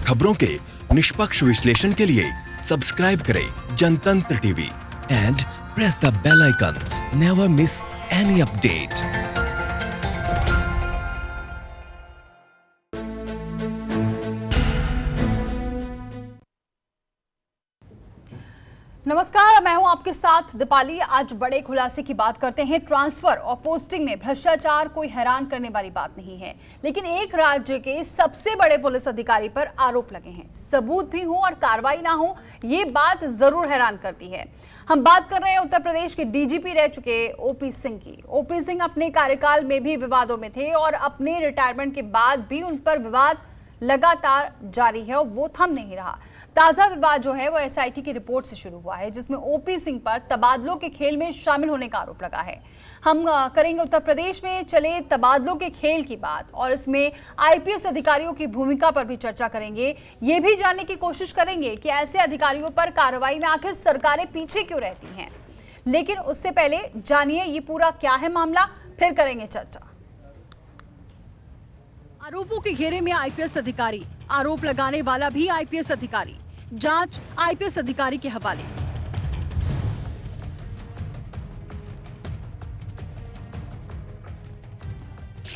खबरों के निष्पक्ष विश्लेषण के लिए सब्सक्राइब करें Jantantra TV and press the bell icon. Never miss any update. नमस्कार, मैं हूं आपके साथ दीपाली। आज बड़े खुलासे की बात करते हैं। ट्रांसफर और पोस्टिंग में भ्रष्टाचार कोई हैरान करने वाली बात नहीं है, लेकिन एक राज्य के सबसे बड़े पुलिस अधिकारी पर आरोप लगे हैं। सबूत भी हो और कार्रवाई ना हो, ये बात जरूर हैरान करती है। हम बात कर रहे हैं उत्तर प्रदेश के डीजीपी रह चुके ओपी सिंह की। ओपी सिंह अपने कार्यकाल में भी विवादों में थे और अपने रिटायरमेंट के बाद भी उन पर विवाद लगातार जारी है और वो थम नहीं रहा। ताजा विवाद जो है वो एसआईटी की रिपोर्ट से शुरू हुआ है, जिसमें ओपी सिंह पर तबादलों के खेल में शामिल होने का आरोप लगा है। हम करेंगे उत्तर प्रदेश में चले तबादलों के खेल की बात और इसमें आईपीएस अधिकारियों की भूमिका पर भी चर्चा करेंगे। ये भी जानने की कोशिश करेंगे कि ऐसे अधिकारियों पर कार्रवाई में आखिर सरकारें पीछे क्यों रहती हैं। लेकिन उससे पहले जानिए ये पूरा क्या है मामला, फिर करेंगे चर्चा। आरोपों के घेरे में आईपीएस अधिकारी, आरोप लगाने वाला भी आईपीएस अधिकारी, जांच आईपीएस अधिकारी के हवाले।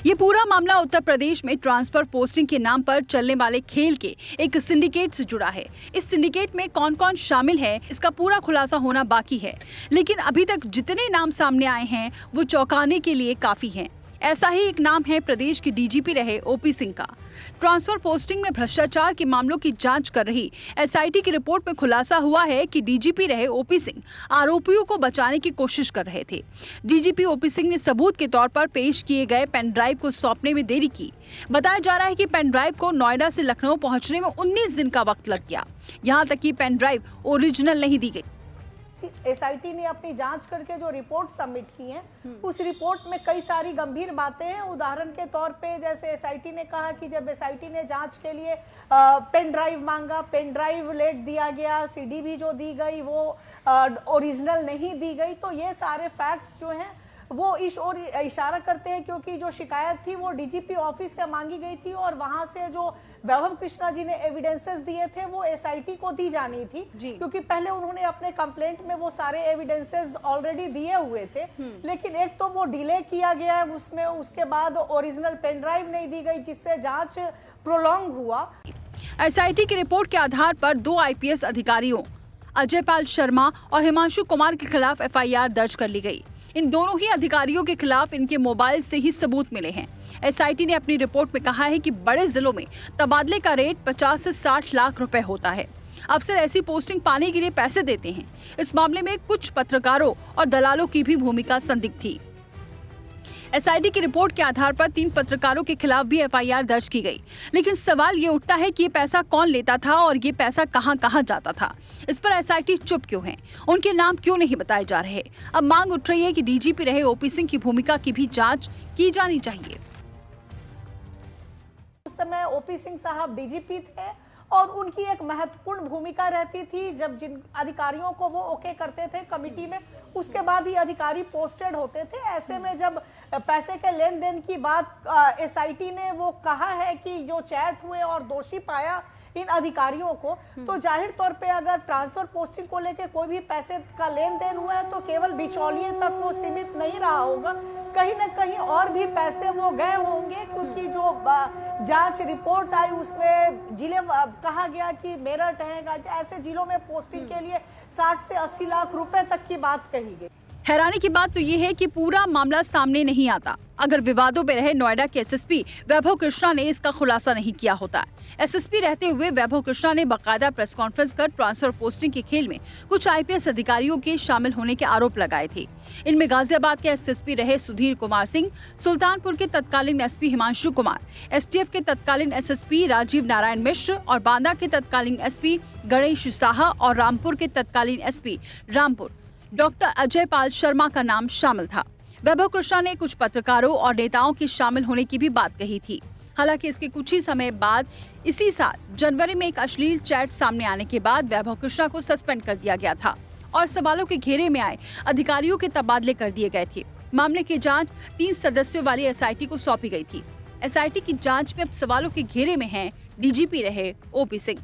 ये पूरा मामला उत्तर प्रदेश में ट्रांसफर पोस्टिंग के नाम पर चलने वाले खेल के एक सिंडिकेट से जुड़ा है। इस सिंडिकेट में कौन कौन शामिल है, इसका पूरा खुलासा होना बाकी है, लेकिन अभी तक जितने नाम सामने आए हैं वो चौंकाने के लिए काफी हैं। ऐसा ही एक नाम है प्रदेश के डीजीपी रहे ओपी सिंह का। ट्रांसफर पोस्टिंग में भ्रष्टाचार के मामलों की जांच कर रही एसआईटी की रिपोर्ट में खुलासा हुआ है कि डीजीपी रहे ओपी सिंह आरोपियों को बचाने की कोशिश कर रहे थे। डीजीपी ओपी सिंह ने सबूत के तौर पर पेश किए गए पेन ड्राइव को सौंपने में देरी की। बताया जा रहा है कि पेन ड्राइव को नोएडा से लखनऊ पहुंचने में 19 दिन का वक्त लग गया। यहाँ तक कि पेन ड्राइव ओरिजिनल नहीं दी गई। एसआईटी ने अपनी जांच करके जो रिपोर्ट सबमिट की है, उस रिपोर्ट में कई सारी गंभीर बातें हैं। उदाहरण के तौर पे जैसे एसआईटी ने कहा कि जब एसआईटी ने जांच के लिए पेन ड्राइव मांगा, पेन ड्राइव लेट दिया गया, सीडी भी जो दी गई वो ओरिजिनल नहीं दी गई। तो ये सारे फैक्ट्स जो हैं वो इस ओर इशारा करते हैं, क्योंकि जो शिकायत थी वो डीजीपी ऑफिस से मांगी गई थी और वहां से जो वैभव कृष्णा जी ने एविडेंसेस दिए थे वो एसआईटी को दी जानी थी, क्योंकि पहले उन्होंने अपने कंप्लेंट में वो सारे एविडेंसेस ऑलरेडी दिए हुए थे। लेकिन एक तो वो डिले किया गया है उसमें, उसके बाद ओरिजिनल पेन ड्राइव नहीं दी गई, जिससे जांच प्रोलॉन्ग हुआ। एसआईटी की रिपोर्ट के आधार पर 2 आईपीएस अधिकारियों अजय पाल शर्मा और हिमांशु कुमार के खिलाफ एफआईआर दर्ज कर ली गई। इन दोनों ही अधिकारियों के खिलाफ इनके मोबाइल से ही सबूत मिले हैं। एसआईटी ने अपनी रिपोर्ट में कहा है कि बड़े जिलों में तबादले का रेट 50 से 60 लाख रुपए होता है। अफसर ऐसी पोस्टिंग पाने के लिए पैसे देते हैं। इस मामले में कुछ पत्रकारों और दलालों की भी भूमिका संदिग्ध थी। एसआईटी की रिपोर्ट के आधार पर 3 पत्रकारों के खिलाफ भी एफआईआर दर्ज की गई, लेकिन सवाल ये उठता है कि ये पैसा कौन लेता था और ये पैसा कहां जाता था। इस पर एसआईटी चुप क्यों है, उनके नाम क्यों नहीं बताए जा रहे। अब मांग उठ रही है कि डीजीपी रहे ओपी सिंह की भूमिका की भी जांच की जानी चाहिए। उस समय ओपी सिंह साहब डीजीपी थे और उनकी एक महत्वपूर्ण भूमिका रहती थी। जब जिन अधिकारियों को वो ओके करते थे कमिटी में, उसके बाद ही अधिकारी पोस्टेड होते थे। ऐसे में जब पैसे के लेन देन की बात एसआईटी ने वो कहा है कि जो चैट हुए और दोषी पाया इन अधिकारियों को, तो जाहिर तौर पे अगर ट्रांसफर पोस्टिंग को लेके कोई भी पैसे का लेन देन हुआ है तो केवल बिचौलिए तक वो सीमित नहीं रहा होगा, कहीं ना कहीं और भी पैसे वो गए होंगे। क्योंकि जो जांच रिपोर्ट आई उसमें जिले कहा गया कि मेरठ है, ऐसे जिलों में पोस्टिंग के लिए 60 से 80 लाख रुपए तक की बात कही गई। हैरानी की बात तो ये है कि पूरा मामला सामने नहीं आता अगर विवादों में रहे नोएडा के एसएसपी वैभव कृष्णा ने इसका खुलासा नहीं किया होता। एसएसपी रहते हुए वैभव कृष्णा ने बाकायदा प्रेस कॉन्फ्रेंस कर ट्रांसफर पोस्टिंग के खेल में कुछ आईपीएस अधिकारियों के शामिल होने के आरोप लगाए थे। इनमें गाजियाबाद के एसएसपी रहे सुधीर कुमार सिंह, सुल्तानपुर के तत्कालीन एसपी हिमांशु कुमार, एसटीएफ के तत्कालीन एसएसपी राजीव नारायण मिश्र और बांदा के तत्कालीन एसपी गणेश साहा और रामपुर के तत्कालीन एसपी रामपुर डॉक्टर अजय पाल शर्मा का नाम शामिल था। वैभव कृष्णा ने कुछ पत्रकारों और नेताओं के शामिल होने की भी बात कही थी। हालांकि इसके कुछ ही समय बाद इसी साल जनवरी में एक अश्लील चैट सामने आने के बाद वैभव कृष्णा को सस्पेंड कर दिया गया था और सवालों के घेरे में आए अधिकारियों के तबादले कर दिए गए थे। मामले की जांच 3 सदस्यों वाली एसआईटी को सौंपी गई थी। एसआईटी की जांच में अब सवालों के घेरे में है डीजीपी रहे ओपी सिंह।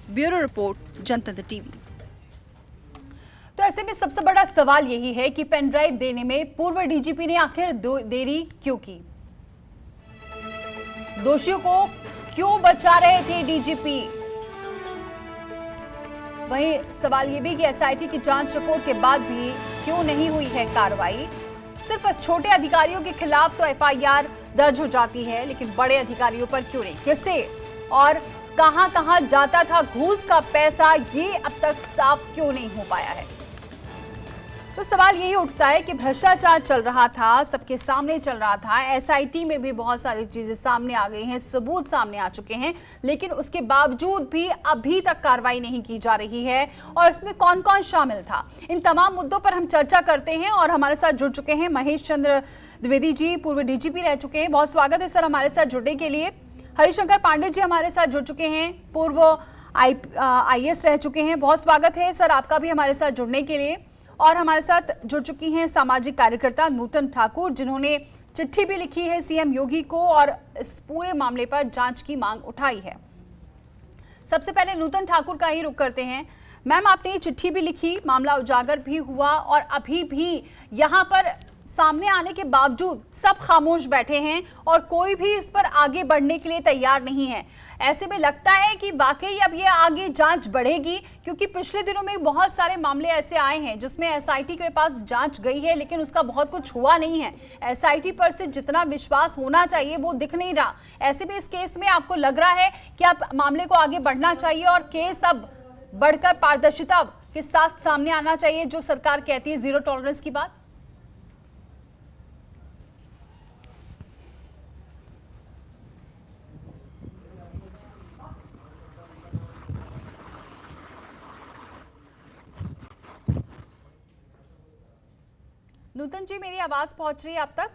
ब्यूरो रिपोर्ट, जनतंत्र टीवी। तो ऐसे में सबसे बड़ा सवाल यही है कि पेन ड्राइव देने में पूर्व डीजीपी ने आखिर देरी क्यों की? दोषियों को क्यों बचा रहे थे डीजीपी? वहीं सवाल यह भी कि एसआईटी की जांच रिपोर्ट के बाद भी क्यों नहीं हुई है कार्रवाई? सिर्फ छोटे अधिकारियों के खिलाफ तो एफआईआर दर्ज हो जाती है, लेकिन बड़े अधिकारियों पर क्यों नहीं? किसे और कहां-कहां जाता था घूस का पैसा, ये अब तक साफ क्यों नहीं हो पाया है? तो सवाल यही उठता है कि भ्रष्टाचार चल रहा था, सबके सामने चल रहा था, एसआईटी में भी बहुत सारी चीजें सामने आ गई हैं, सबूत सामने आ चुके हैं, लेकिन उसके बावजूद भी अभी तक कार्रवाई नहीं की जा रही है। और इसमें कौन कौन शामिल था, इन तमाम मुद्दों पर हम चर्चा करते हैं। और हमारे साथ जुड़ चुके हैं महेश चंद्र द्विवेदी जी, पूर्व डीजीपी रह चुके हैं। बहुत स्वागत है सर हमारे साथ जुड़ने के लिए। हरिशंकर पांडे जी हमारे साथ जुड़ चुके हैं, पूर्व आईएएस रह चुके हैं। बहुत स्वागत है सर आपका भी हमारे साथ जुड़ने के लिए। और हमारे साथ जुड़ चुकी हैं सामाजिक कार्यकर्ता नूतन ठाकुर, जिन्होंने चिट्ठी भी लिखी है सीएम योगी को और इस पूरे मामले पर जांच की मांग उठाई है। सबसे पहले नूतन ठाकुर का ही रुख करते हैं। मैम, आपने ये चिट्ठी भी लिखी, मामला उजागर भी हुआ और अभी भी यहाँ पर सामने आने के बावजूद सब खामोश बैठे हैं और कोई भी इस पर आगे बढ़ने के लिए तैयार नहीं है। ऐसे में लगता है कि वाकई अब ये आगे जांच बढ़ेगी, क्योंकि पिछले दिनों में बहुत सारे मामले ऐसे आए हैं जिसमें एसआईटी के पास जांच गई है, लेकिन उसका बहुत कुछ हुआ नहीं है। एसआईटी पर से जितना विश्वास होना चाहिए वो दिख नहीं रहा। ऐसे में इस केस में आपको लग रहा है कि अब मामले को आगे बढ़ना चाहिए और केस अब बढ़कर पारदर्शिता के साथ सामने आना चाहिए, जो सरकार कहती है जीरो टॉलरेंस की बात? नूतन जी, मेरी आवाज पहुंच रही है आप तक?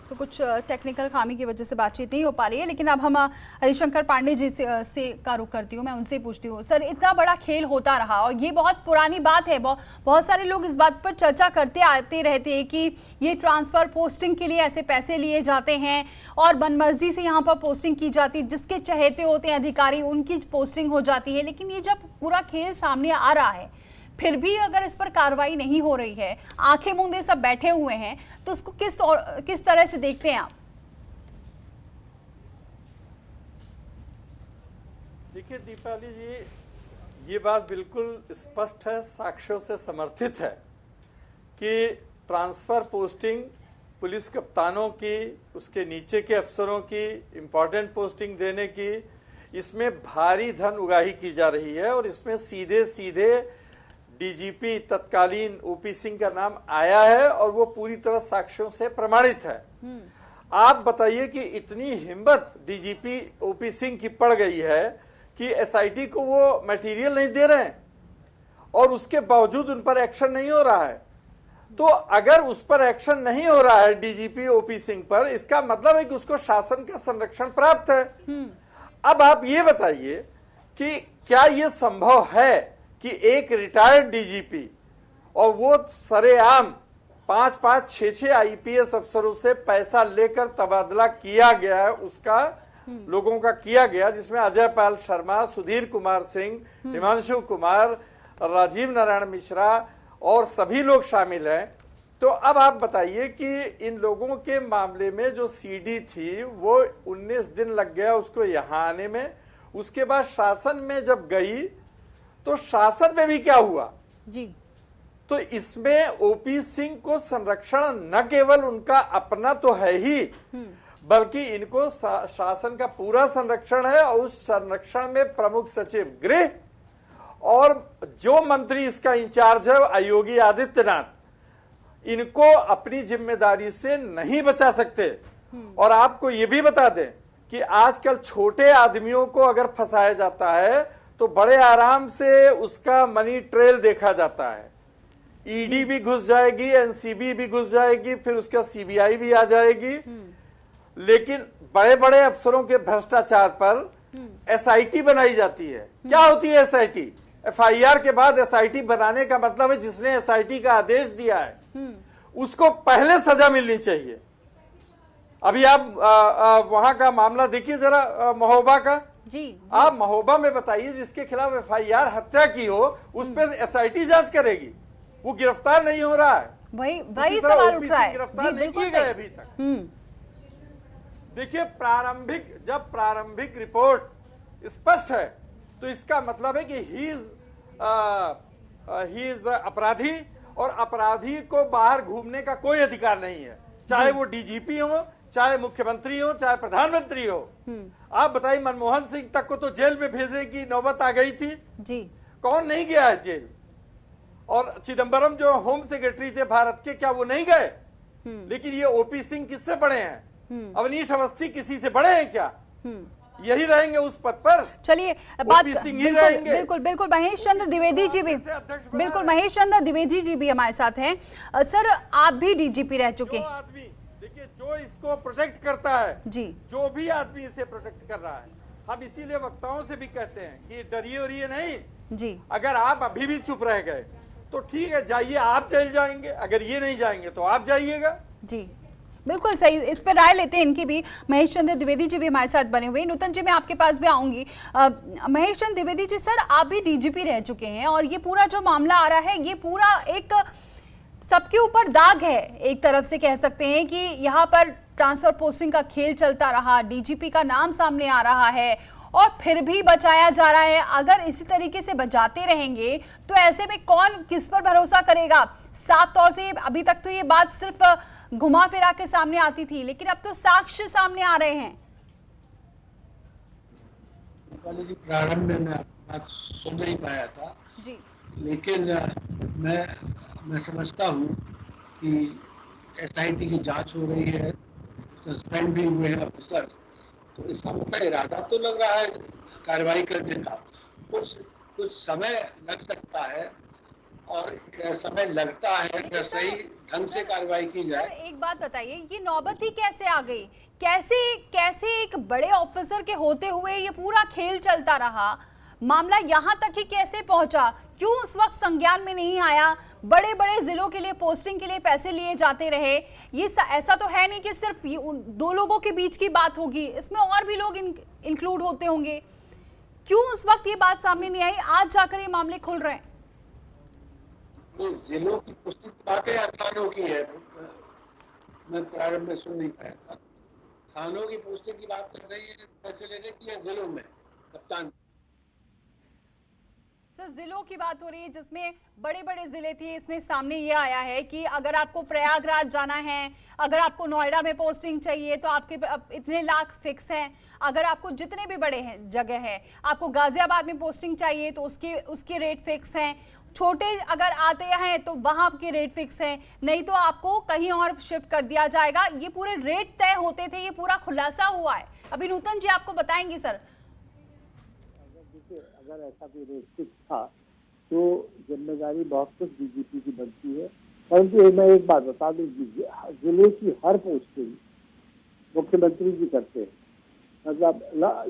तो कुछ टेक्निकल खामी की वजह से बातचीत नहीं हो पा रही है, लेकिन अब हम हरिशंकर पांडे जी से का रुख करती हूँ। मैं उनसे पूछती हूँ, सर इतना बड़ा खेल होता रहा और ये बहुत पुरानी बात है, बहुत सारे लोग इस बात पर चर्चा करते आते रहते हैं कि ये ट्रांसफर पोस्टिंग के लिए ऐसे पैसे लिए जाते हैं और मनमर्जी से यहाँ पर पोस्टिंग की जाती है, जिसके चहेते होते हैं अधिकारी उनकी पोस्टिंग हो जाती है। लेकिन ये जब पूरा खेल सामने आ रहा है, फिर भी अगर इस पर कार्रवाई नहीं हो रही है, आंखें मूंदे सब बैठे हुए हैं, तो उसको किस तरह से देखते हैं आप? देखिए दीपाली जी, ये बात बिल्कुल स्पष्ट है, साक्ष्यों से समर्थित है कि ट्रांसफर पोस्टिंग पुलिस कप्तानों की, उसके नीचे के अफसरों की इम्पोर्टेंट पोस्टिंग देने की, इसमें भारी धन उगाही की जा रही है और इसमें सीधे सीधे डीजीपी तत्कालीन ओपी सिंह का नाम आया है और वो पूरी तरह साक्ष्यों से प्रमाणित है। आप बताइए कि इतनी हिम्मत डीजीपी ओपी सिंह की पड़ गई है कि एसआईटी को वो मटेरियल नहीं दे रहे हैं और उसके बावजूद उन पर एक्शन नहीं हो रहा है। तो अगर उस पर एक्शन नहीं हो रहा है डीजीपी ओपी सिंह पर, इसका मतलब है कि उसको शासन का संरक्षण प्राप्त है। अब आप ये बताइए कि क्या ये संभव है कि एक रिटायर्ड डीजीपी और वो सरेआम 5-5, 6-6 आईपीएस अफसरों से पैसा लेकर तबादला किया गया है, उसका लोगों का किया गया, जिसमें अजय पाल शर्मा, सुधीर कुमार सिंह, हिमांशु कुमार, राजीव नारायण मिश्रा और सभी लोग शामिल हैं। तो अब आप बताइए कि इन लोगों के मामले में जो सीडी थी वो 19 दिन लग गया उसको यहां आने में। उसके बाद शासन में जब गई तो शासन में भी क्या हुआ जी? तो इसमें ओपी सिंह को संरक्षण न केवल उनका अपना तो है ही, बल्कि इनको शासन का पूरा संरक्षण है और उस संरक्षण में प्रमुख सचिव गृह और जो मंत्री इसका इंचार्ज है योगी आदित्यनाथ, इनको अपनी जिम्मेदारी से नहीं बचा सकते। और आपको ये भी बता दें कि आजकल छोटे आदमियों को अगर फंसाया जाता है तो बड़े आराम से उसका मनी ट्रेल देखा जाता है। ईडी भी घुस जाएगी, एनसीबी भी घुस जाएगी, फिर उसका सीबीआई भी आ जाएगी। लेकिन बड़े बड़े अफसरों के भ्रष्टाचार पर एसआईटी बनाई जाती है। क्या होती है एसआईटी? एफआईआर के बाद एसआईटी बनाने का मतलब है जिसने एसआईटी का आदेश दिया है उसको पहले सजा मिलनी चाहिए। अभी आप वहां का मामला देखिए जरा, महोबा का। जी। आप महोबा में बताइए, जिसके खिलाफ FIR हत्या की हो उस पर SIT जांच करेगी, वो गिरफ्तार नहीं हो रहा है। वही सवाल उठ रहा है। गिरफ्तार नहीं किए गए अभी तक। देखिए, जब प्रारंभिक रिपोर्ट स्पष्ट है तो इसका मतलब है कि ही इज अपराधी, और अपराधी को बाहर घूमने का कोई अधिकार नहीं है, चाहे वो DGP हो, चाहे मुख्यमंत्री हो, चाहे प्रधानमंत्री हो। आप बताइए, मनमोहन सिंह तक को तो जेल में भेजने की नौबत आ गई थी जी। कौन नहीं गया है जेल? और चिदम्बरम जो होम सेक्रेटरी थे भारत के, क्या वो नहीं गए? लेकिन ये OP सिंह किससे बड़े हैं? अवनीश अवस्थी किसी से बड़े हैं क्या? यही रहेंगे उस पद पर। चलिए बात बिल्कुल महेश चंद्र द्विवेदी जी भी, बिल्कुल महेश चंद्र द्विवेदी जी भी हमारे साथ हैं। सर, आप भी DGP रह चुके हैं। आदमी देखिए, जो इसको प्रोटेक्ट करता है जी, जो भी आदमी इसे प्रोटेक्ट कर रहा है, हम इसीलिए वक्ताओं से भी कहते हैं कि डरिए उरिए नहीं जी। अगर आप अभी भी चुप रह गए तो ठीक है, जाइए, आप जेल जाएंगे। अगर ये नहीं जाएंगे तो आप जाइएगा। जी, बिल्कुल सही। इस पर राय लेते हैं इनकी भी। महेश चंद्र द्विवेदी जी भी हमारे साथ बने हुए। नूतन जी, मैं आपके पास भी आऊंगी। महेश चंद्र द्विवेदी जी, सर आप भी DGP रह चुके हैं और ये पूरा जो मामला आ रहा है, ये पूरा एक सबके ऊपर दाग है। एक तरफ से कह सकते हैं कि यहाँ पर ट्रांसफर पोस्टिंग का खेल चलता रहा, DGP का नाम सामने आ रहा है और फिर भी बचाया जा रहा है। अगर इसी तरीके से बचाते रहेंगे तो ऐसे में कौन किस पर भरोसा करेगा? साफ तौर से अभी तक तो ये बात सिर्फ घुमा फिरा के सामने आती थी, लेकिन अब तो साक्ष्य सामने आ रहे हैं। जी, प्रारंभ में मैं बात सुन नहीं पाया था जी, लेकिन मैं समझता हूँ कि SIT की जांच हो रही है, सस्पेंड भी हुए हैं अफसर, तो इसका मतलब इरादा तो लग रहा है कार्रवाई करने का। कुछ समय लग सकता है और समय लगता है कि सही ढंग से कार्रवाई की जाए। सर, एक बात बताइए, ये नौबत ही कैसे आ गई? कैसे एक बड़े ऑफिसर के होते हुए ये पूरा खेल चलता रहा? मामला यहाँ तक ही कैसे पहुंचा? क्यों उस वक्त संज्ञान में नहीं आया? बड़े बड़े जिलों के लिए पोस्टिंग के लिए पैसे लिए जाते रहे। ये ऐसा तो है नहीं कि सिर्फ दो लोगों के बीच की बात होगी, इसमें और भी लोग इंक्लूड होते होंगे। क्यों उस वक्त ये बात सामने नहीं आई? आज जाकर ये मामले खुल रहे हैं। जिलों की पोस्टिंग की बात है या थानों की है? मैं प्रारंभ में सुन नहीं पाया था। थानों की पोस्टिंग की बात कर रही है पैसे लेने की या जिलों में? कप्तान सर, जिलों की बात हो रही है जिसमें बड़े बड़े जिले थे। इसमें सामने ये आया है कि अगर आपको प्रयागराज जाना है, अगर आपको नोएडा में पोस्टिंग चाहिए तो आपके इतने लाख फिक्स हैं। अगर आपको जितने भी बड़े हैं जगह है, आपको गाजियाबाद में पोस्टिंग चाहिए तो उसके रेट फिक्स हैं। छोटे अगर आते हैं तो वहां के रेट फिक्स हैं, नहीं तो आपको कहीं और शिफ्ट कर दिया जाएगा। ये पूरे रेट तय होते थे, ये पूरा खुलासा हुआ है। अभी नूतन जी आपको बताएंगे। सर, अगर ऐसा कोई रेट फिक्स था तो जिम्मेदारी बहुत कुछ DGP की बनती है। परंतु मैं एक बात बता दूं, जिले की हर पोस्टिंग मुख्यमंत्री जी करते हैं, मतलब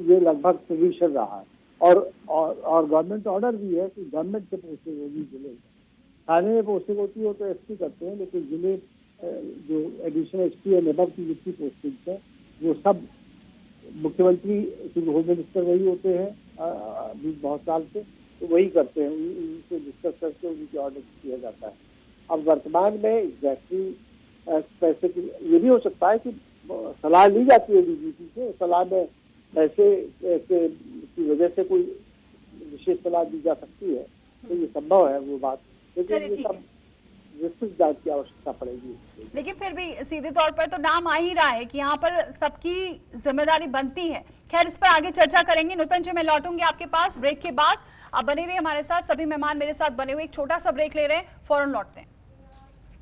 ये लगभग ट्रेडिशन रहा है। और गवर्नमेंट ऑर्डर भी है कि गवर्नमेंट से पोस्टिंग होगी जिले में। थाने में पोस्टिंग होती है तो SP करते हैं, लेकिन जिले जो एडिशनल SP और नेबर की जितनी पोस्टिंग है वो सब मुख्यमंत्री, होम मिनिस्टर वही होते हैं अभी बहुत साल से, तो वही करते हैं, उनसे डिस्कस करके उनकी ऑर्डर किया जाता है। अब वर्तमान में एग्जैक्टली पैसे की ये भी हो सकता है कि सलाह ली जाती है DGP से, सलाह में पैसे की वजह से कोई विशेष सलाह दी जा सकती है, तो ये संभव है वो बात, लेकिन ये सब विस्तृत जांच की आवश्यकता पड़ेगी। लेकिन फिर भी सीधे तौर पर तो नाम आ ही रहा है कि यहाँ पर सबकी जिम्मेदारी बनती है। खैर, इस पर आगे चर्चा करेंगे। नूतन जी, मैं लौटूंगी आपके पास ब्रेक के बाद। आप बने रहिए हमारे साथ, सभी मेहमान मेरे साथ बने हुए। एक छोटा सा ब्रेक ले रहे हैं, फौरन लौटते हैं।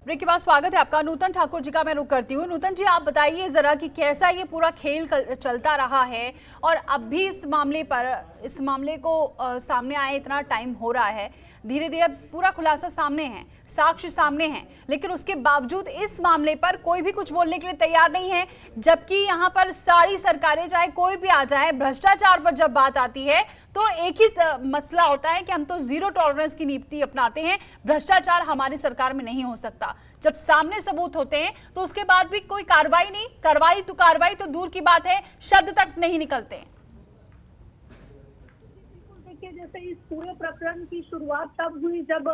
ब्रेक के बाद स्वागत है आपका। नूतन ठाकुर जी का मैं रुख करती हूँ। नूतन जी, आप बताइए जरा कि कैसा ये पूरा खेल चलता रहा है और अब भी इस मामले को सामने आए इतना टाइम हो रहा है, धीरे धीरे अब पूरा खुलासा सामने है, साक्ष्य सामने हैं, लेकिन उसके बावजूद इस मामले पर कोई भी कुछ बोलने के लिए तैयार नहीं है। जबकि यहाँ पर सारी सरकारें, चाहे कोई भी आ जाए, भ्रष्टाचार पर जब बात आती है तो एक ही मसला होता है कि हम तो जीरो टॉलरेंस की नीति अपनाते हैं, भ्रष्टाचार हमारी सरकार में नहीं हो सकता। जब सामने सबूत होते हैं तो उसके बाद भी कोई कार्रवाई नहीं, कार्रवाई तो दूर की बात है, शब्द तक नहीं निकलते हैं। देखिए, जैसे इस पूरे प्रकरण की शुरुआत तब हुई जब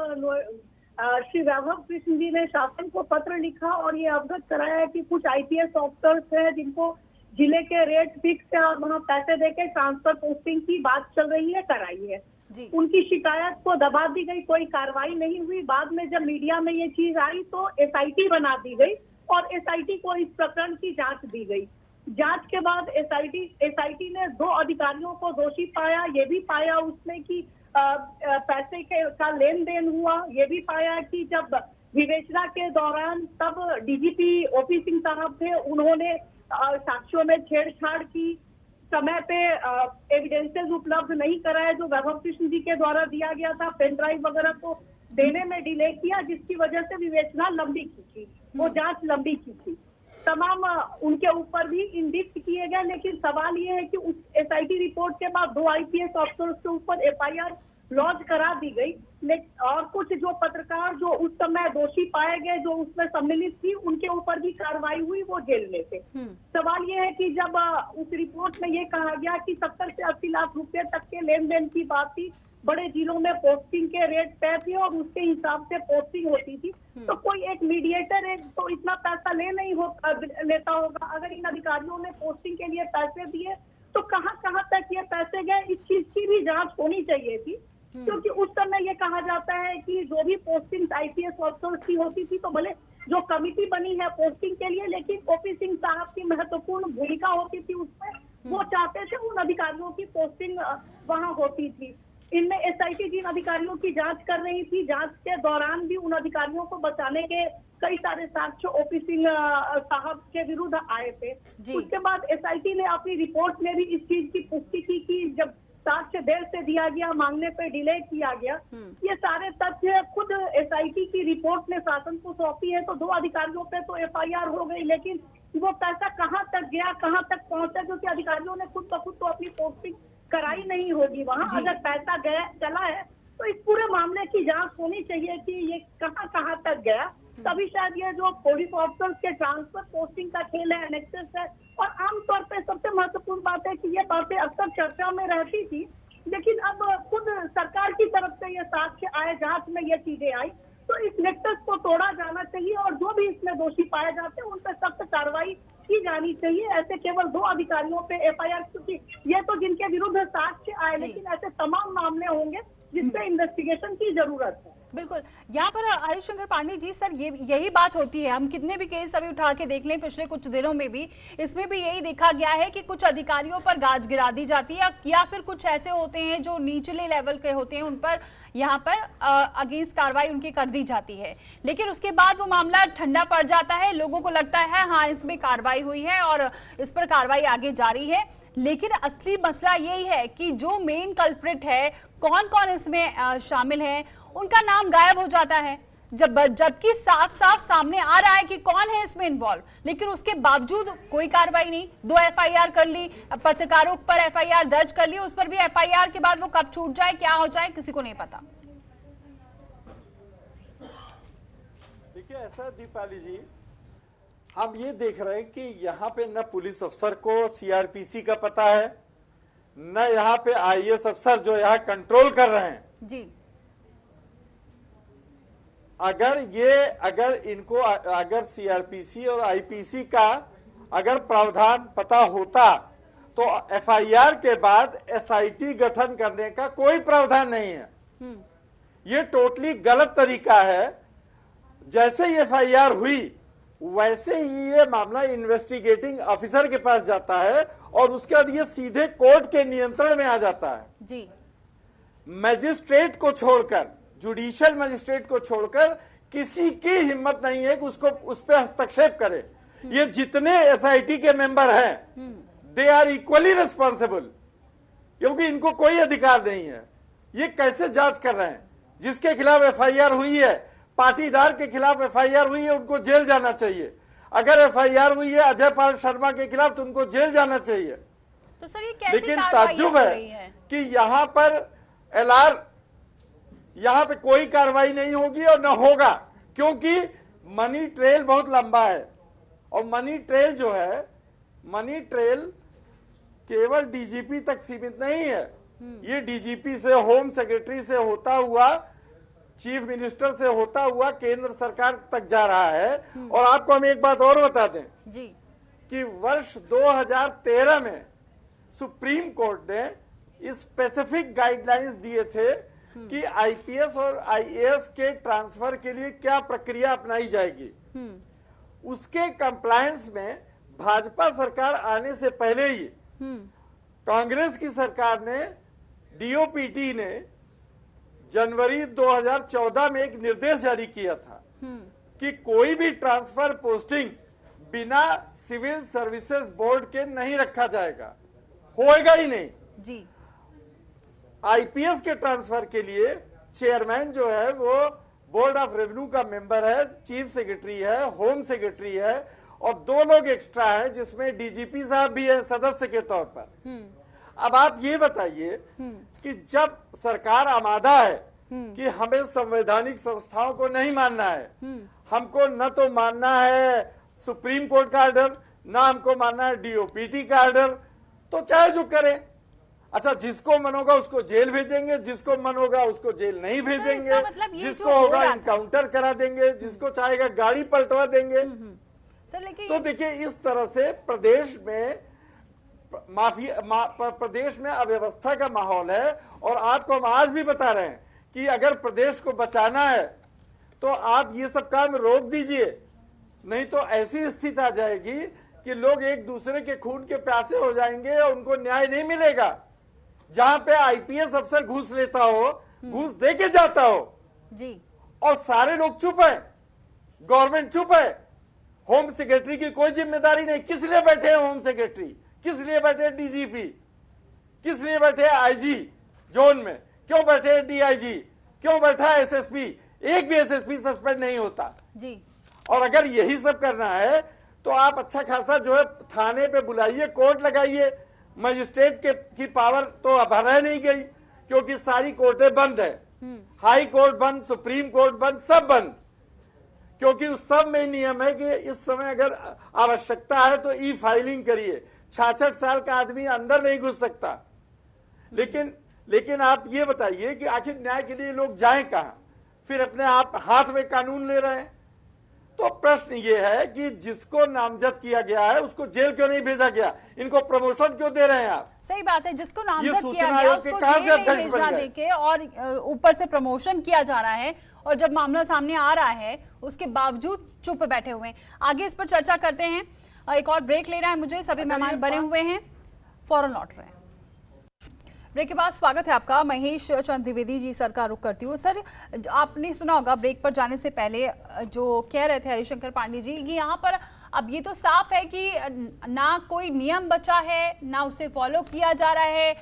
श्री वैभव कृष्ण जी ने शासन को पत्र लिखा और ये अवगत कराया कि कुछ आईपीएस ऑफिसर्स हैं जिनको जिले के रेट फिक्स है और वहाँ पैसे देके ट्रांसफर पोस्टिंग की बात चल रही है, कराई है। उनकी शिकायत को दबा दी गई, कोई कार्रवाई नहीं हुई। बाद में जब मीडिया में ये चीज आई तो एसआईटी बना दी गई और एसआईटी को इस प्रकरण की जांच दी गई। जांच के बाद एसआईटी ने 2 अधिकारियों को दोषी पाया। ये भी पाया उसमें कि पैसे का लेन देन हुआ। ये भी पाया कि जब विवेचना के दौरान तब डीजीपी ओपी सिंह साहब थे, उन्होंने साक्ष्यों में छेड़छाड़ की, समय पे एविडेंसेस उपलब्ध नहीं कराए जो वैभव कृष्ण जी के द्वारा दिया गया था, पेन ड्राइव वगैरह को देने में डिले किया, जिसकी वजह से विवेचना लंबी खींची, वो जांच लंबी खींची। तमाम उनके ऊपर भी इंडिक्ट किए गए, लेकिन सवाल ये है कि उस एसआईटी रिपोर्ट के बाद 2 आईपीएस ऑफिसर्स के ऊपर एफआईआर लॉन्च करा दी गई, और कुछ जो पत्रकार जो उस समय दोषी पाए गए, जो उसमें सम्मिलित थी, उनके ऊपर भी कार्रवाई हुई, वो जेल में थे। सवाल ये है कि जब उस रिपोर्ट में ये कहा गया कि 70 से 80 लाख रुपए तक के लेन देन की बात थी, बड़े जिलों में पोस्टिंग के रेट तय थे और उसके हिसाब से पोस्टिंग होती थी, तो कोई एक मीडिएटर है तो इतना पैसा लेता होगा। अगर इन अधिकारियों ने पोस्टिंग के लिए पैसे दिए तो कहां तक ये पैसे गए, इस चीज की भी जांच होनी चाहिए थी। क्योंकि उस समय ये कहा जाता है कि जो भी पोस्टिंग आईपीएस ऑफिसर्स की होती थी, तो भले जो कमिटी बनी है पोस्टिंग के लिए, लेकिन ओपी सिंह साहब की महत्वपूर्ण भूमिका होती थी उसमें। वो चाहते थे उन अधिकारियों की पोस्टिंग वहां होती थी। इनमें एसआईटी जिन अधिकारियों की जांच कर रही थी, जांच के दौरान भी उन अधिकारियों को बचाने के कई सारे साक्ष्य ओपी सिंह साहब के विरुद्ध आए थे। उसके बाद एसआईटी ने अपनी रिपोर्ट में भी इस चीज की पुष्टि की कि जब साक्ष्य देर से दिया गया, मांगने पे डिले किया गया, ये सारे तथ्य खुद एसआईटी की रिपोर्ट ने शासन को सौंपी है। तो 2 अधिकारियों पे तो एफआईआर हो गई, लेकिन वो पैसा कहाँ तक गया, कहाँ तक पहुंचा, क्योंकि अधिकारियों ने खुद ब खुद तो अपनी पोस्टिंग कराई नहीं होगी वहाँ। अगर पैसा गया चला है तो इस पूरे मामले की जांच होनी चाहिए कि ये कहाँ तक गया। तभी शायद ये जो पुलिस ऑफिसर्स के ट्रांसफर पोस्टिंग का खेल है, एनेक्सेस है, और आमतौर पे सबसे महत्वपूर्ण बात है कि ये बातें अक्सर चर्चा में रहती थी, लेकिन अब खुद सरकार की तरफ से ये साक्ष्य आए, जांच में ये चीजें आई, तो इस नेक्सस को तोड़ा जाना चाहिए और जो भी इसमें दोषी पाए जाते हैं उन पर सख्त कार्रवाई की जानी चाहिए। ऐसे केवल 2 अधिकारियों पे एफआईआर, क्योंकि ये तो जिनके विरुद्ध साक्ष्य आए, लेकिन ऐसे तमाम मामले होंगे जिसपे इन्वेस्टिगेशन की जरूरत है। बिल्कुल, यहाँ पर हरिशंकर पांडे जी, सर यही बात होती है, हम कितने भी केस अभी उठा के देख लें पिछले कुछ दिनों में भी, इसमें भी यही देखा गया है कि कुछ अधिकारियों पर गाज गिरा दी जाती है, या फिर कुछ ऐसे होते हैं जो निचले लेवल के होते हैं, उन पर यहाँ पर अगेंस्ट कार्रवाई उनकी कर दी जाती है, लेकिन उसके बाद वो मामला ठंडा पड़ जाता है, लोगों को लगता है हाँ इसमें कार्रवाई हुई है और इस पर कार्रवाई आगे जारी है। लेकिन असली मसला यही है कि जो मेन कल्प्रिट है, कौन कौन इसमें शामिल है, उनका नाम गायब हो जाता है, जबकि साफ सामने आ रहा है कि कौन है इसमें इन्वॉल्व, लेकिन उसके बावजूद कोई कार्रवाई नहीं। 2 एफआईआर कर ली, पत्रकारों पर एफआईआर दर्ज कर ली, उस पर भी एफआईआर के बाद वो कब छूट जाए, क्या हो जाए, किसी को नहीं पता। देखिए ऐसा दीपाली जी, हम ये देख रहे हैं कि यहाँ पे न पुलिस अफसर को सीआरपीसी का पता है, न यहाँ पे आईएएस अफसर जो यहाँ कंट्रोल कर रहे हैं जी। अगर सीआरपीसी और आईपीसी का अगर प्रावधान पता होता तो एफआईआर के बाद एसआईटी गठन करने का कोई प्रावधान नहीं है। ये टोटली गलत तरीका है। जैसे ही एफआईआर हुई वैसे ही ये मामला इन्वेस्टिगेटिंग ऑफिसर के पास जाता है और उसके बाद ये सीधे कोर्ट के नियंत्रण में आ जाता है जी। मजिस्ट्रेट को छोड़कर, जुडिशियल मजिस्ट्रेट को छोड़कर किसी की हिम्मत नहीं है कि उसको उस पर हस्तक्षेप करे। ये जितने एसआईटी के मेंबर हैं दे आर इक्वली रिस्पॉन्सिबल, क्योंकि इनको कोई अधिकार नहीं है। ये कैसे जांच कर रहे हैं? जिसके खिलाफ एफआईआर हुई है, पाटीदार के खिलाफ एफआईआर हुई है, उनको जेल जाना चाहिए। अगर एफआईआर हुई है अजय पाल शर्मा के खिलाफ तो उनको जेल जाना चाहिए। तो सर ये कैसी लेकिन कार्रवाई ताज्जुब हो है रही है कि यहाँ पर यहाँ पे कोई कार्रवाई नहीं होगी और न होगा, क्योंकि मनी ट्रेल बहुत लंबा है। और मनी ट्रेल जो है, मनी ट्रेल केवल डीजीपी तक सीमित नहीं है, ये डीजीपी से, होम सेक्रेटरी से होता हुआ, चीफ मिनिस्टर से होता हुआ केंद्र सरकार तक जा रहा है। और आपको हम एक बात और बता दें जी कि वर्ष 2013 में सुप्रीम कोर्ट ने इस स्पेसिफिक गाइडलाइंस दिए थे कि आईपीएस और आईएएस के ट्रांसफर के लिए क्या प्रक्रिया अपनाई जाएगी। उसके कंप्लायंस में भाजपा सरकार आने से पहले ही कांग्रेस की सरकार ने, डीओपीटी ने जनवरी 2014 में एक निर्देश जारी किया था कि कोई भी ट्रांसफर पोस्टिंग बिना सिविल सर्विसेज बोर्ड के नहीं रखा जाएगा, होएगा ही नहीं जी। आईपीएस के ट्रांसफर के लिए चेयरमैन जो है वो बोर्ड ऑफ रेवेन्यू का मेंबर है, चीफ सेक्रेटरी है, होम सेक्रेटरी है और 2 लोग एक्स्ट्रा है जिसमें डीजीपी साहब भी है सदस्य के तौर पर। अब आप ये बताइए कि जब सरकार आमादा है कि हमें संवैधानिक संस्थाओं को नहीं मानना है, हमको न तो मानना है सुप्रीम कोर्ट का ऑर्डर, ना हमको मानना है डीओपीटी का ऑर्डर, तो चाहे जो करे। अच्छा, जिसको मन होगा उसको जेल भेजेंगे, जिसको मन होगा उसको जेल नहीं भेजेंगे, मतलब जिसको होगा इनकाउंटर करा देंगे, जिसको चाहेगा गाड़ी पलटवा देंगे। सर लेकिन तो देखिए, इस तरह से प्रदेश में प्रदेश में अव्यवस्था का माहौल है। और आपको हम आज भी बता रहे हैं कि अगर प्रदेश को बचाना है तो आप ये सब काम रोक दीजिए, नहीं तो ऐसी स्थिति आ जाएगी कि लोग एक दूसरे के खून के प्यासे हो जाएंगे और उनको न्याय नहीं मिलेगा। जहां पे आईपीएस अफसर घूस लेता हो, घूस दे के जाता हो जी, और सारे लोग चुप है, गवर्नमेंट चुप है, होम सेक्रेटरी की कोई जिम्मेदारी नहीं। किस लिए बैठे हैं होम सेक्रेटरी, किस लिए बैठे डीजीपी, किस लिए बैठे आईजी जोन में, क्यों बैठे डीआईजी, क्यों बैठा एसएसपी? एक भी एसएसपी सस्पेंड नहीं होता जी। और अगर यही सब करना है तो आप अच्छा खासा जो है थाने पे बुलाइए, कोर्ट लगाइए। मजिस्ट्रेट की पावर तो अब रह नहीं गई क्योंकि सारी कोर्टें बंद है, हाई कोर्ट बंद, सुप्रीम कोर्ट बंद, सब बंद, क्योंकि उस सब में नियम है कि इस समय अगर आवश्यकता है तो ई फाइलिंग करिए। 66 साल का आदमी अंदर नहीं घुस सकता। लेकिन आप ये बताइए कि आखिर न्याय के लिए लोग जाएं कहां? फिर अपने आप हाथ में कानून ले रहे हैं। तो प्रश्न ये है कि जिसको नामजद किया गया है उसको जेल क्यों नहीं भेजा गया? इनको प्रमोशन क्यों दे रहे हैं आप? सही बात है, जिसको नामजद सूचना किया गया आयोग उसको के कहां से जेल नहीं अध्यक्ष भेजना बन गए? देके और ऊपर से प्रमोशन किया जा रहा है, और जब मामला सामने आ रहा है उसके बावजूद चुप बैठे हुए हैं। आगे इस पर चर्चा करते हैं। एक और ब्रेक लेना है मुझे, सभी मेहमान बने हुए हैं, फौरन लौट रहे हैं। ब्रेक के बाद स्वागत है आपका। महेश चंद्र द्विवेदी जी सर का रुख करती हूँ। सर, आपने सुना होगा ब्रेक पर जाने से पहले जो कह रहे थे हरिशंकर पांडे जी, ये यहाँ पर अब ये तो साफ है कि ना कोई नियम बचा है, ना उसे फॉलो किया जा रहा है,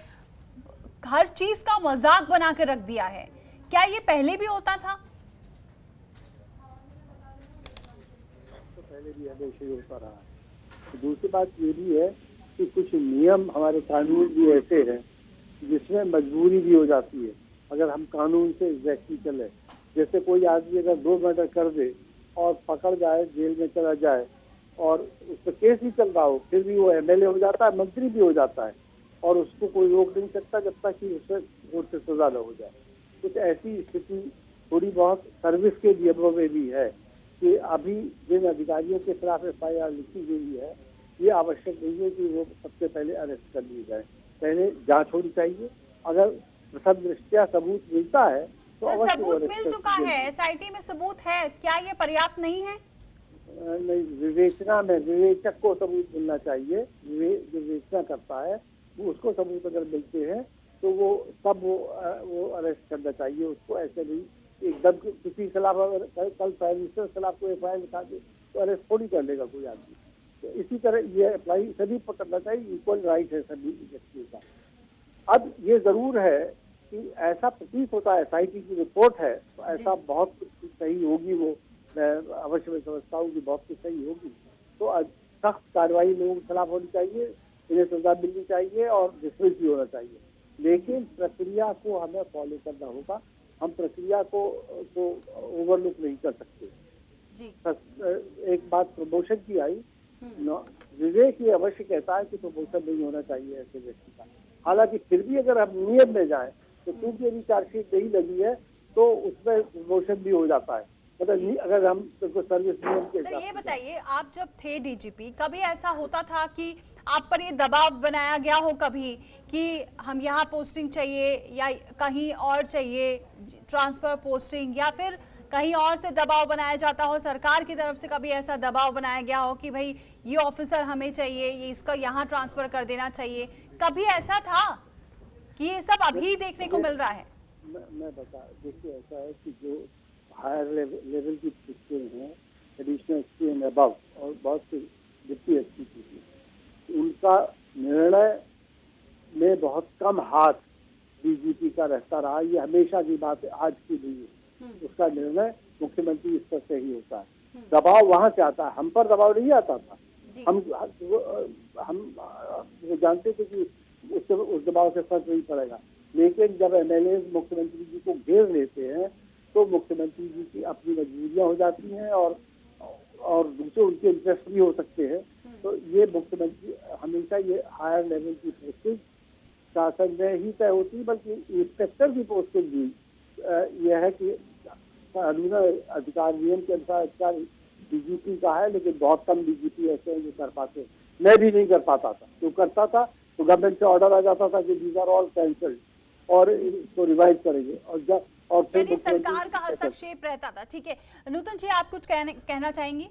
हर चीज का मजाक बना के रख दिया है। क्या ये पहले भी होता था? तो पहले भी हमेशा ही होता रहा है। दूसरी बात ये भी है कि कुछ नियम, हमारे कानून भी ऐसे हैं जिसमें मजबूरी भी हो जाती है। अगर हम कानून से एग्जैक्टली चले, जैसे कोई आदमी अगर 2 मर्डर कर दे और पकड़ जाए, जेल में चला जाए और उस पर केस भी चल रहा हो, फिर भी वो एमएलए हो जाता है, मंत्री भी हो जाता है और उसको कोई रोक नहीं सकता जब तक कि उसे कोर्ट से सजा न हो जाए। कुछ ऐसी स्थिति थोड़ी बहुत सर्विस के नियमों में भी है कि अभी जिन अधिकारियों के खिलाफ एफआईआर लिखी गई है, ये आवश्यक नहीं है कि वो सबसे पहले अरेस्ट कर लिए जाए, पहले जांच होनी चाहिए। अगर प्रथम दृष्टया सबूत मिलता है तो सर, सबूत मिल चुका है, एसआईटी में सबूत है, क्या ये पर्याप्त नहीं है? नहीं, विवेचना में विवेचक को सबूत मिलना चाहिए। जो विवेचना करता है वो, उसको सबूत अगर मिलते हैं तो वो तब वो अरेस्ट करना चाहिए उसको। ऐसे नहीं एकदम किसी के खिलाफ, अगर कल प्राइम मिनिस्टर के खिलाफ कोई एफआईआर लिखा दे तो अरेस्ट थोड़ी कर लेगा कोई आदमी। तो इसी तरह ये अप्लाई सभी पर करना चाहिए, इक्वल राइट है सभी व्यक्तियों का। अब ये जरूर है कि ऐसा प्रतीत होता है, एसआईटी की रिपोर्ट है, तो ऐसा बहुत कुछ सही होगी, वो मैं अवश्य में समझता हूँ कि बहुत कुछ सही होगी। तो सख्त कार्रवाई लोगों के खिलाफ होनी चाहिए, इन्हें सजा मिलनी चाहिए और डिसमिस भी होना चाहिए, लेकिन प्रक्रिया को हमें फॉलो करना होगा। हम प्रक्रिया को ओवरलुक नहीं कर सकते। जी। एक बात प्रमोशन की आई, विवेक ये अवश्य कहता है कि प्रमोशन नहीं होना चाहिए ऐसे व्यक्ति का। हालांकि फिर भी अगर हम नियम में जाए तो क्योंकि अभी चार्जशीट नहीं लगी है तो उसमें प्रमोशन भी हो जाता है। मतलब अगर हम सर्विस नियम के सर ये बताइए, आप जब थे डीजीपी, कभी ऐसा होता था कि आप पर ये दबाव बनाया गया हो कभी कि हम यहाँ पोस्टिंग चाहिए या कहीं और चाहिए ट्रांसफर पोस्टिंग, या फिर कहीं और से दबाव बनाया जाता हो, सरकार की तरफ से कभी ऐसा दबाव बनाया गया हो कि भाई ये ऑफिसर हमें चाहिए, ये इसका यहाँ ट्रांसफर कर देना चाहिए, कभी ऐसा था कि ये सब अभी देखने को मिल रहा है? मैं बता, देखिए ऐसा है कि जो हायर लेवल की पोस्टें हैं, एडिशनल एसपी एंड अबव और बहुत से डिप्टी एसपी की, उनका निर्णय में बहुत कम हाथ डीजीपी का रहता रहा। ये हमेशा की बात है, आज की नहीं है। उसका निर्णय मुख्यमंत्री स्तर से ही होता है। दबाव वहां से आता है, हम पर दबाव नहीं आता था। हम जानते थे कि उस दबाव से फर्क नहीं पड़ेगा, लेकिन जब एमएलए मुख्यमंत्री जी को घेर लेते हैं तो मुख्यमंत्री जी की अपनी मजबूरियां हो जाती हैं और दूसरे उनके इंटरेस्ट भी हो सकते हैं। तो ये मुख्यमंत्री हमेशा ये हायर लेवल की पोस्टिंग शासन में ही तय होती है, बल्कि इंस्पेक्टर की पोस्टिंग भी यह है कि कानून अधिकार नियम के अनुसार डीजीपी का है, लेकिन बहुत कम डीजीपी ऐसे हैं जो कर पाते हैं। मैं भी नहीं कर पाता था, जो करता था तो गवर्नमेंट से ऑर्डर आ जाता था कि दीज आर ऑल कैंसल्ड और इसको रिवाइज करेंगे और फिर सरकार का हस्तक्षेप रहता था। ठीक है, नूतन जी आप कुछ कहना चाहेंगी?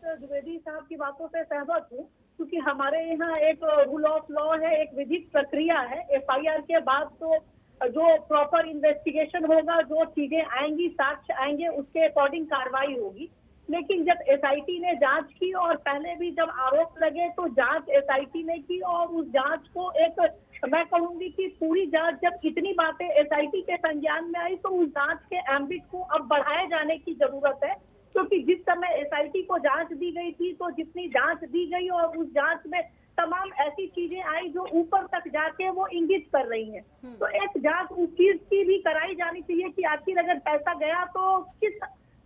द्विवेदी साहब की बातों से सहमत हूँ, क्योंकि हमारे यहाँ एक रूल ऑफ लॉ है, एक विधिक प्रक्रिया है। एफआईआर के बाद तो जो प्रॉपर इन्वेस्टिगेशन होगा, जो चीजें आएंगी, साक्ष्य आएंगे, उसके अकॉर्डिंग कार्रवाई होगी। लेकिन जब एसआईटी ने जांच की और पहले भी जब आरोप लगे तो जांच एसआईटी ने की, और उस जांच को एक मैं कहूंगी कि पूरी जांच, जब इतनी बातें एसआईटी के संज्ञान में आई तो उस जांच के एम्बिट को अब बढ़ाए जाने की जरूरत है। क्योंकि जिस समय एसआईटी को जांच दी गई थी तो जितनी जांच दी गई और उस जांच में तमाम ऐसी चीजें आई जो ऊपर तक जाके वो इंगित कर रही हैं। तो एक जांच उस चीज की भी कराई जानी चाहिए कि आखिर अगर पैसा गया तो किस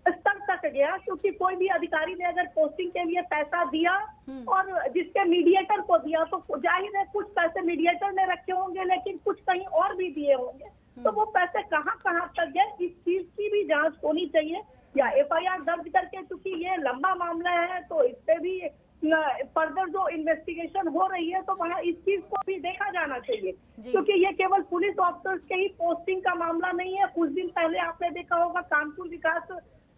स्तर तक गया, क्योंकि कोई भी अधिकारी ने अगर पोस्टिंग के लिए पैसा दिया और जिसके मीडिएटर को दिया तो जाहिर है कुछ पैसे मीडिएटर ने रखे होंगे, लेकिन कुछ कहीं और भी दिए होंगे। तो वो पैसे कहाँ तक गए, इस चीज की भी जांच होनी चाहिए, या एफआईआर दर्ज करके, क्योंकि ये लंबा मामला है तो इस पे भी फर्दर जो इन्वेस्टिगेशन हो रही है तो वहाँ इस चीज को भी देखा जाना चाहिए, क्योंकि ये केवल पुलिस ऑफिसर्स के ही पोस्टिंग का मामला नहीं है। कुछ दिन पहले आपने देखा होगा कानपुर विकास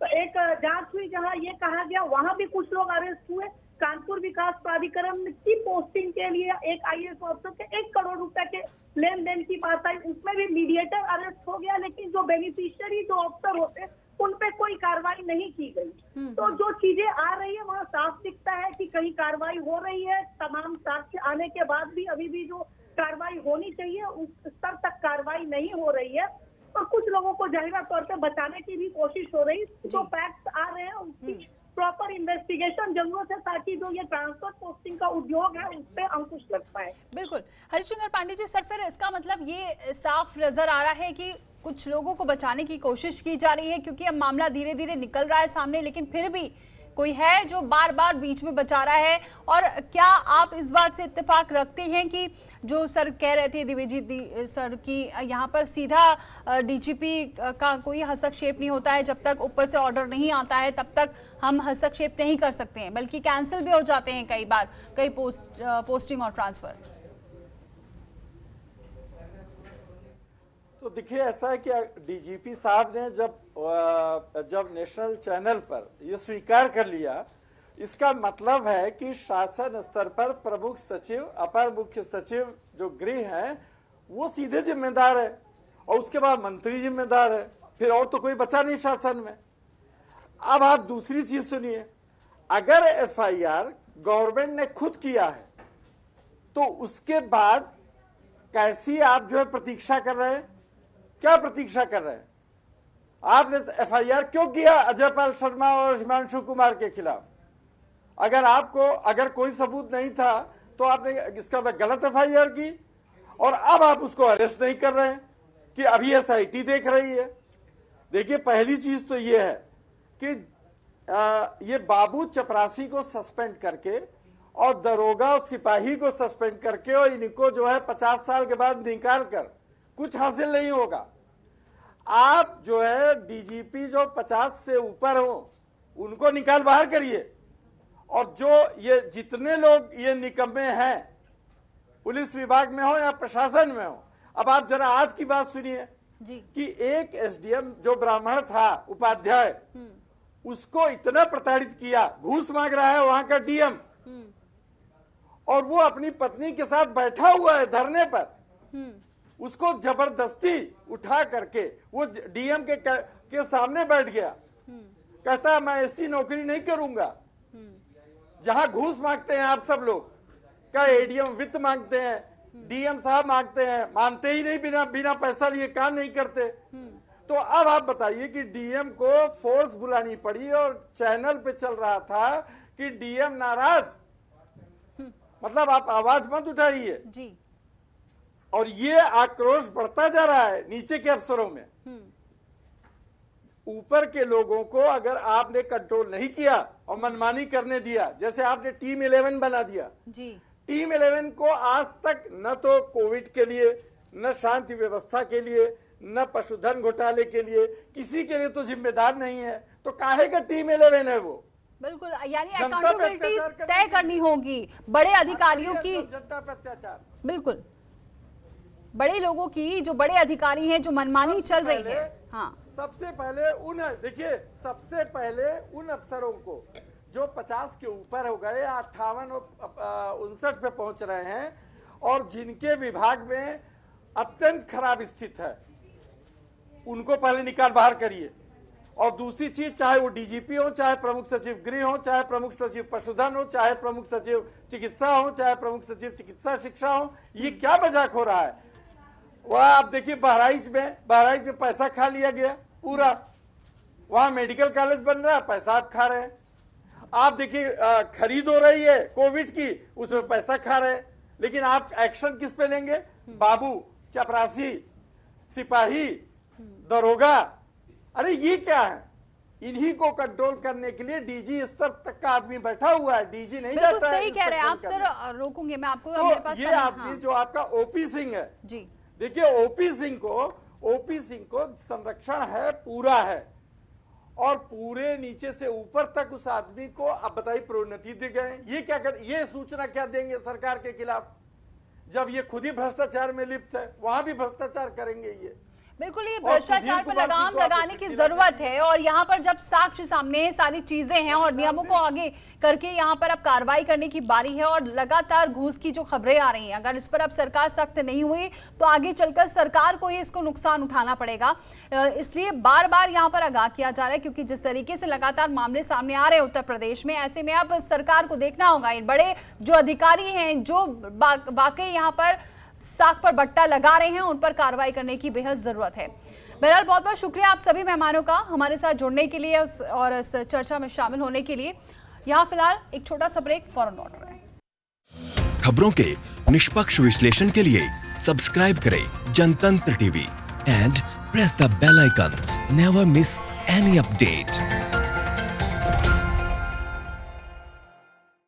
तो एक जांच हुई जहां ये कहा गया, वहां भी कुछ लोग अरेस्ट हुए। कानपुर विकास प्राधिकरण की पोस्टिंग के लिए एक आईएएस ऑफिसर के 1 करोड़ रुपए के लेन देन की बात आई, उसमें भी मीडिएटर अरेस्ट हो गया, लेकिन जो बेनिफिशियरी जो अफसर होते उन पे कोई कार्रवाई नहीं की गई। तो जो चीजें आ रही है वहाँ साफ दिखता है कि कहीं कार्रवाई हो रही है, तमाम साक्ष्य आने के बाद भी अभी भी जो कार्रवाई होनी चाहिए उस स्तर तक कार्रवाई नहीं हो रही है, और कुछ लोगों को जाहिर तौर पे बचाने की भी कोशिश हो रही है। जो फैक्ट्स आ रहे हैं उसकी प्रॉपर इन्वेस्टिगेशन जरूरत है, ताकि जो ये ट्रांसफर पोस्टिंग का उद्योग है उस पे अंकुश लग पाए। बिल्कुल हरिशंकर पांडे जी, सर फिर इसका मतलब ये साफ नजर आ रहा है कि कुछ लोगों को बचाने की कोशिश की जा रही है, क्योंकि अब मामला धीरे धीरे निकल रहा है सामने, लेकिन फिर भी कोई है जो बार बार बीच में बचा रहा है। और क्या आप इस बात से इत्तेफाक रखते हैं कि जो सर कह रहे थे द्विवेदी सर की यहाँ पर सीधा डीजीपी का कोई हस्तक्षेप नहीं होता है, जब तक ऊपर से ऑर्डर नहीं आता है तब तक हम हस्तक्षेप नहीं कर सकते हैं, बल्कि कैंसिल भी हो जाते हैं कई बार कई पोस्टिंग और ट्रांसफर? तो देखिए ऐसा है कि डीजीपी साहब ने जब नेशनल चैनल पर ये स्वीकार कर लिया, इसका मतलब है कि शासन स्तर पर प्रमुख सचिव, अपर मुख्य सचिव जो गृह है वो सीधे जिम्मेदार है, और उसके बाद मंत्री जिम्मेदार है, फिर और तो कोई बचा नहीं शासन में। अब आप दूसरी चीज सुनिए, अगर एफआईआर गवर्नमेंट ने खुद किया है तो उसके बाद कैसी आप जो है प्रतीक्षा कर रहे हैं? क्या प्रतीक्षा कर रहे हैं? आपने एफआईआर क्यों किया अजय पाल शर्मा और हिमांशु कुमार के खिलाफ? अगर कोई सबूत नहीं था तो आपने इसका गलत एफआईआर की, और अब आप उसको अरेस्ट नहीं कर रहे हैं कि अभी एसआईटी देख रही है। देखिए, पहली चीज तो ये है कि ये बाबू चपरासी को सस्पेंड करके और दरोगा और सिपाही को सस्पेंड करके और इनको जो है 50 साल के बाद निकाल कर कुछ हासिल नहीं होगा। आप जो है डीजीपी जो 50 से ऊपर हो उनको निकाल बाहर करिए, और जो ये जितने लोग ये निकम्मे हैं, पुलिस विभाग में हो या प्रशासन में हो। अब आप जरा आज की बात सुनिए कि एक एसडीएम जो ब्राह्मण था, उपाध्याय, उसको इतना प्रताड़ित किया, घूस मांग रहा है वहां का डीएम, और वो अपनी पत्नी के साथ बैठा हुआ है धरने पर, उसको जबरदस्ती उठा करके वो डीएम के सामने बैठ गया, कहता मैं ऐसी नौकरी नहीं करूंगा जहां घूस मांगते हैं आप सब लोग। क्या एडीएम वित्त मांगते हैं, डीएम साहब मांगते हैं, मानते ही नहीं, बिना पैसा लिए काम नहीं करते। तो अब आप बताइए कि डीएम को फोर्स बुलानी पड़ी और चैनल पे चल रहा था कि डीएम नाराज, मतलब आप आवाज मत उठाइए जी। और ये आक्रोश बढ़ता जा रहा है नीचे के अफसरों में। ऊपर के लोगों को अगर आपने कंट्रोल नहीं किया और मनमानी करने दिया, जैसे आपने टीम 11 बना दिया जी। टीम 11 को आज तक न तो कोविड के लिए, न शांति व्यवस्था के लिए, न पशुधन घोटाले के लिए, किसी के लिए तो जिम्मेदार नहीं है, तो काहे का टीम 11 है वो? बिल्कुल, यानी अकाउंटेबिलिटी तय करनी होगी बड़े अधिकारियों की, जनता पर अत्याचार, बिल्कुल बड़े लोगों की, जो बड़े अधिकारी हैं, जो मनमानी चल रही है। हाँ, सबसे पहले सबसे पहले उन अफसरों को जो 50 के ऊपर हो गए, 58 और 59 पे पहुंच रहे हैं, और जिनके विभाग में अत्यंत खराब स्थिति है, उनको पहले निकाल बाहर करिए। और दूसरी चीज, चाहे वो डीजीपी हो, चाहे प्रमुख सचिव गृह हो, चाहे प्रमुख सचिव पशुधन हो, चाहे प्रमुख सचिव चिकित्सा हो, चाहे प्रमुख सचिव चिकित्सा शिक्षा हो, ये क्या मजाक हो रहा है? वह आप देखिए बहराइच में पैसा खा लिया गया पूरा, वहां मेडिकल कॉलेज बन रहा है, पैसा आप खा रहे हैं। आप देखिए खरीद हो रही है कोविड की, उसमें पैसा खा रहे हैं, लेकिन आप एक्शन किस पे लेंगे? बाबू, चपरासी, सिपाही, दरोगा, अरे ये क्या है? इन्हीं को कंट्रोल करने के लिए डीजी स्तर तक का आदमी बैठा हुआ है, डीजी नहीं जाता है। सही कह रहे हैं आप सर, रोकूंगे मैं आपको। तो मेरे पास ये आदमी जो आपका ओपी सिंह है जी, देखिए ओपी सिंह को संरक्षण है पूरा है, और पूरे नीचे से ऊपर तक उस आदमी को अब बताइए प्रोन्नति दे गए। ये क्या कर, ये सूचना क्या देंगे सरकार के खिलाफ, जब ये खुद ही भ्रष्टाचार में लिप्त है? वहां भी भ्रष्टाचार करेंगे ये। बिल्कुल, ये भ्रष्टाचार पर लगाम लगाने की जरूरत है, और यहाँ पर जब साक्ष्य सामने सारी चीजें हैं और नियमों को आगे करके यहाँ पर अब कार्रवाई करने की बारी है, और लगातार घूस की जो खबरें आ रही हैं, अगर इस पर अब सरकार सख्त नहीं हुई तो आगे चलकर सरकार को ही इसको नुकसान उठाना पड़ेगा। इसलिए बार बार यहाँ पर आगाह किया जा रहा है, क्योंकि जिस तरीके से लगातार मामले सामने आ रहे हैं उत्तर प्रदेश में, ऐसे में अब सरकार को देखना होगा इन बड़े जो अधिकारी हैं जो वाकई यहाँ पर साख पर बट्टा लगा रहे हैं, उन पर कार्रवाई करने की बेहद जरूरत है। बहरहाल बहुत बहुत शुक्रिया आप सभी मेहमानों का हमारे साथ जुड़ने के लिए और इस चर्चा में शामिल होने के लिए। यहाँ फिलहाल एक छोटा सा ब्रेक, फौरन लौट रहे हैं। खबरों के निष्पक्ष विश्लेषण के लिए सब्सक्राइब करें Jantantra TV and press the bell icon. Never miss any update.